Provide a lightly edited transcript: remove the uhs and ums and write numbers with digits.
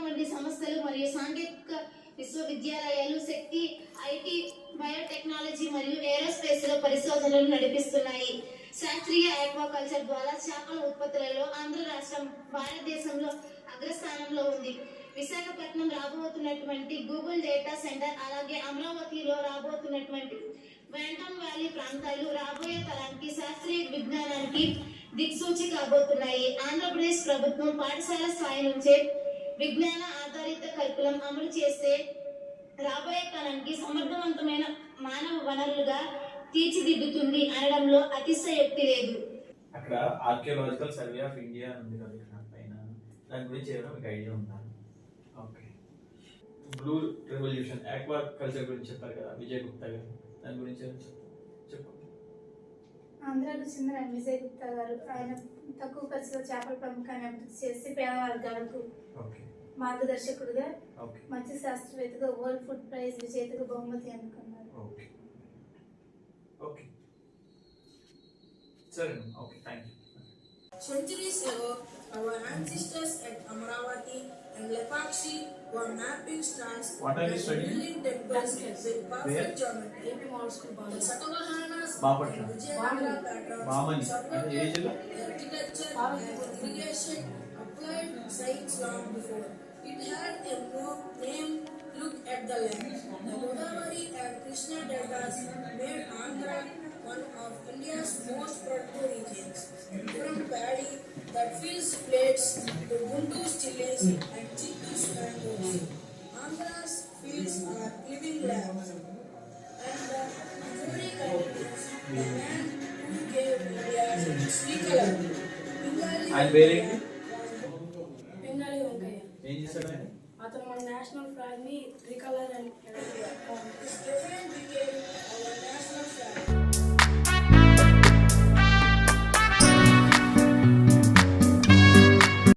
వంటి సంస్థలు మరియు సాంకేతిక విశ్వవిద్యాలయాలు శక్తి, ఐటీ, బయోటెక్నాలజీ మరియు ఏరోస్పేస్ లో పరిశోధనలు నడిపిస్తున్నాయి. శాస్త్రీయ ఆక్వాకల్చర్ ద్వారా చేపల ఉత్పత్తులలో ఆంధ్ర రాష్ట్రం భారతదేశంలో అగ్రస్థానంలో ఉంది. విశాఖపట్నం రాబోతున్నటువంటి గూగుల్ డేటా సెంటర్, అలాగే అమరావతిలో రాబోతున్నటువంటి వ్యాంటమ్ వ్యాలీ ప్రాంతాలు రాబోయే తరానికి శాస్త్రీయ విజ్ఞానానికి దిక్సూచి కాబోతున్నాయి. ఆంధ్రప్రదేశ్ ప్రభుత్వం పాఠశాల స్థాయి నుంచే విజ్ఞాన ఆధారిత కరికులం అమలు చేస్తే రాబోయే తరానికి సమర్థవంతమైన మానవ వనరులుగా తీర్చిదిద్దుతుంది అనడంలో అతిశయోక్తి లేదు. అక్కడ ఆర్కియాలజికల్ సర్వే ఆఫ్ ఇండియా ఉంది కదా పైన, దాని గురించి ఏమైనా మీకు ఐడియా ఉందా? Okay, blue revolution aqua culture గురించి చెప్పారు కదా విజయ్ గుప్తా గారు, దాని గురించి చెప్పండి. ఆంధ్రాకు చెందిన విజయ్ గుప్తా గారు ఆయన తక్కువ ఖర్చులో చేపల పెంపకాన్ని అభివృద్ధి చేసి పేద వర్గాలకు మార్గదర్శకుడుగా, మంచి శాస్త్రవేత్తగా, వరల్డ్ ఫుడ్ ప్రైజ్ విజేతగా బహుమతి అందుకున్నారు. Centuries ago, our ancestors at Amaravati and Lepakshi were mapping stars and building temples with perfect geometry. The Satavahanas and Vijayanagar patterns supported architecture and irrigation applied science long before. It had a name. Look at the land. The Godavari and Krishna deltas made Andhra one of India's most productive regions. From paddy that fills plates to Guntur's chilies and Chittoor's mangoes, Andhra's fields are living labs. And the story continues. The man who gave India's Srikalal, Bengali Venkaya. అతను మన national flag ని ట్రికలర్ అని